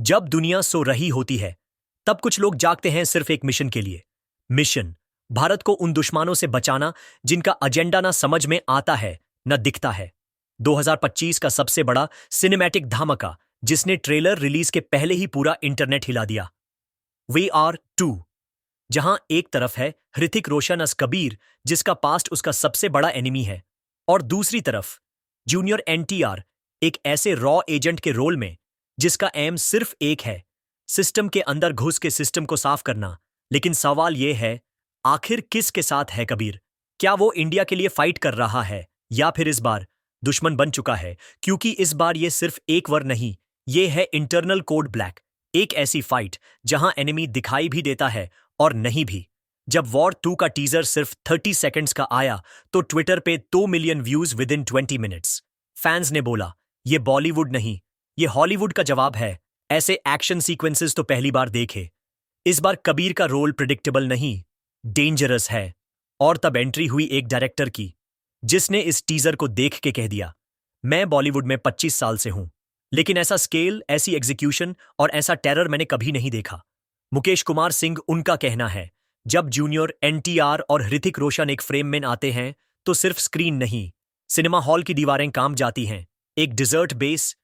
जब दुनिया सो रही होती है तब कुछ लोग जागते हैं सिर्फ एक मिशन के लिए। मिशन भारत को उन दुश्मनों से बचाना जिनका एजेंडा ना समझ में आता है न दिखता है। 2025 का सबसे बड़ा सिनेमैटिक धमाका जिसने ट्रेलर रिलीज के पहले ही पूरा इंटरनेट हिला दिया। VR2, जहां एक तरफ है ऋतिक रोशन अस कबीर जिसका पास्ट उसका सबसे बड़ा एनिमी है, और दूसरी तरफ जूनियर NTR एक ऐसे रॉ एजेंट के रोल में जिसका एम सिर्फ एक है, सिस्टम के अंदर घुस के सिस्टम को साफ करना। लेकिन सवाल यह है, आखिर किस के साथ है कबीर? क्या वो इंडिया के लिए फाइट कर रहा है या फिर इस बार दुश्मन बन चुका है? क्योंकि इस बार ये सिर्फ एक वर नहीं, ये है इंटरनल कोड ब्लैक, एक ऐसी फाइट जहां एनिमी दिखाई भी देता है और नहीं भी। जब वॉर 2 का टीजर सिर्फ 30 सेकंड्स का आया तो ट्विटर पे 2 million views with in 20 minutes. Fans ने बोला, ये बॉलीवुड नहीं, ये हॉलीवुड का जवाब है। ऐसे एक्शन सीक्वेंसेस तो पहली बार देखे। इस बार कबीर का रोल प्रिडिक्टेबल नहीं, डेंजरस है। और तब एंट्री हुई एक डायरेक्टर की जिसने इस टीजर को देख के कह दिया, मैं बॉलीवुड में 25 साल से हूं, लेकिन ऐसा स्केल, ऐसी एग्जीक्यूशन और ऐसा टेरर मैंने कभी नहीं देखा। मुकेश कुमार सिंह उनका कहना है, जब जूनियर NTR और ऋतिक रोशन एक फ्रेम में आते हैं तो सिर्फ स्क्रीन नहीं, सिनेमा हॉल की दीवारें काम जाती हैं। एक डिजर्ट बेस,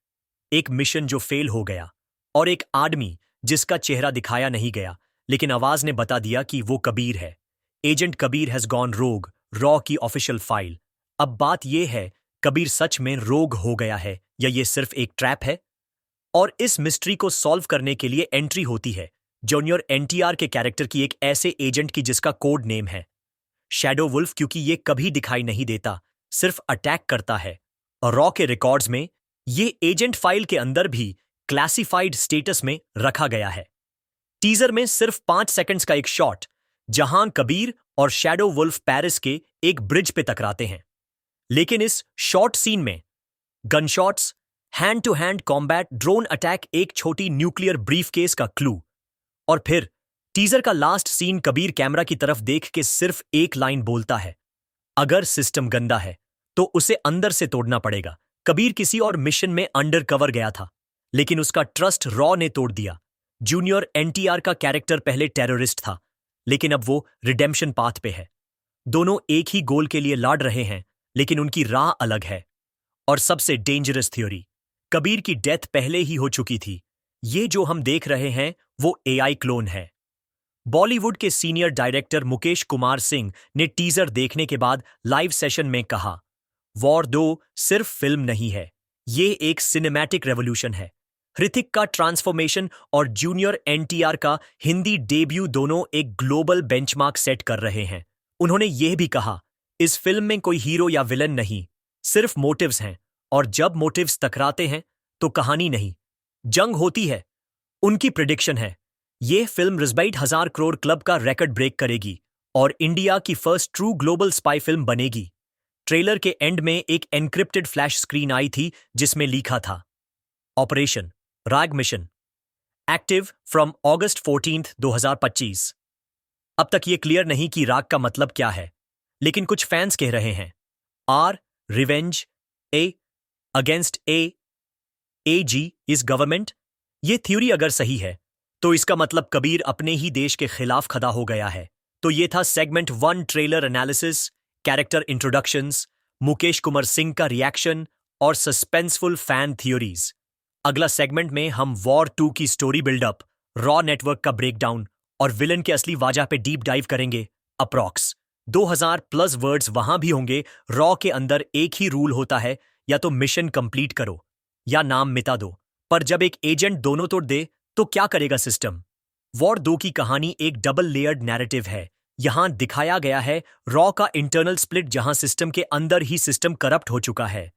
एक मिशन जो फेल हो गया, और एक आदमी जिसका चेहरा दिखाया नहीं गया लेकिन आवाज ने बता दिया कि वो कबीर है। एजेंट कबीर हैज गॉन रोग, रॉ की ऑफिशियल फाइल। अब बात यह है, कबीर सच में रोग हो गया है या ये सिर्फ एक ट्रैप है? और इस मिस्ट्री को सॉल्व करने के लिए एंट्री होती है जूनियर NTR के कैरेक्टर की, एक ऐसे एजेंट की जिसका कोड नेम है शैडो वुल्फ, क्योंकि ये कभी दिखाई नहीं देता, सिर्फ अटैक करता है। और रॉ के रिकॉर्ड्स में ये एजेंट फाइल के अंदर भी क्लासिफाइड स्टेटस में रखा गया है। टीजर में सिर्फ 5 सेकंड्स का एक शॉट जहां कबीर और शैडो वुल्फ पेरिस के एक ब्रिज पे टकराते हैं, लेकिन इस शॉर्ट सीन में gunshots, hand to hand combat, drone attack, एक छोटी न्यूक्लियर ब्रीफकेस का क्लू। और फिर टीजर का लास्ट सीन कबीर कैमरा की तरफ देख के सिर्फ एक लाइन बोलता है, अगर सिस्टम गंदा है तो उसे अंदर से तोड़ना पड़ेगा। कबीर किसी और मिशन में अंडर कवर गया था, लेकिन उसका ट्रस्ट रॉ ने तोड़ दिया। जूनियर NTR का कैरेक्टर पहले टेररिस्ट था, लेकिन अब वो रिडेम्पशन पाथ पे है। दोनों एक ही गोल के लिए लड़ रहे हैं, लेकिन उनकी राह अलग है। और सबसे डेंजरस थ्योरी, कबीर की डेथ पहले ही हो चुकी थी। ये जो हम देख रहे हैं वो AI क्लोन है। बॉलीवुड के सीनियर डायरेक्टर मुकेश कुमार सिंह ने टीजर देखने के बाद लाइव सेशन में कहा, वॉर 2 सिर्फ फिल्म नहीं है, ये एक सिनेमैटिक रेवोल्यूशन है। ऋतिक का ट्रांसफॉर्मेशन और जूनियर NTR का हिंदी डेब्यू दोनों एक ग्लोबल बेंचमार्क सेट कर रहे हैं। उन्होंने यह भी कहा, इस फिल्म में कोई हीरो या विलन नहीं, सिर्फ मोटिव्स हैं, और जब मोटिव्स टकराते हैं तो कहानी नहीं, जंग होती है। उनकी प्रिडिक्शन है, यह फिल्म रिजबाइट 1000 करोड़ क्लब का रिकॉर्ड ब्रेक करेगी और इंडिया की first true global spy film बनेगी। ट्रेलर के एंड में एक एन्क्रिप्टेड फ्लैश स्क्रीन आई थी जिसमें लिखा था, ऑपरेशन राग मिशन एक्टिव फ्रॉम August 14, 2025। अब तक ये क्लियर नहीं कि राग का मतलब क्या है, लेकिन कुछ फैंस कह रहे हैं R revenge, A against AG is government. ये थ्योरी अगर सही है तो इसका मतलब कबीर अपने ही देश के खिलाफ खड़ा हो गया है। तो ये था segment 1 trailer analysis, character introductions, Mukesh Kumar Singh का रिएक्शन और सस्पेंसफुल फैन थ्योरीज। अगला सेगमेंट में हम वॉर 2 की स्टोरी बिल्डअप, रॉ नेटवर्क का ब्रेकडाउन और विलन के असली वजह पे डीप डाइव करेंगे। अप्रॉक्स 2000+ वर्ड्स वहां भी होंगे। रॉ के अंदर एक ही रूल होता है, या तो मिशन कंप्लीट करो या नाम मिटा दो। पर जब एक एजेंट दोनों तोड़ दे तो क्या करेगा सिस्टम? वॉर 2 की कहानी एक डबल लेयर्ड नैरेटिव है। यहां दिखाया गया है रॉ का इंटरनल स्प्लिट, जहां सिस्टम के अंदर ही सिस्टम करप्ट हो चुका है।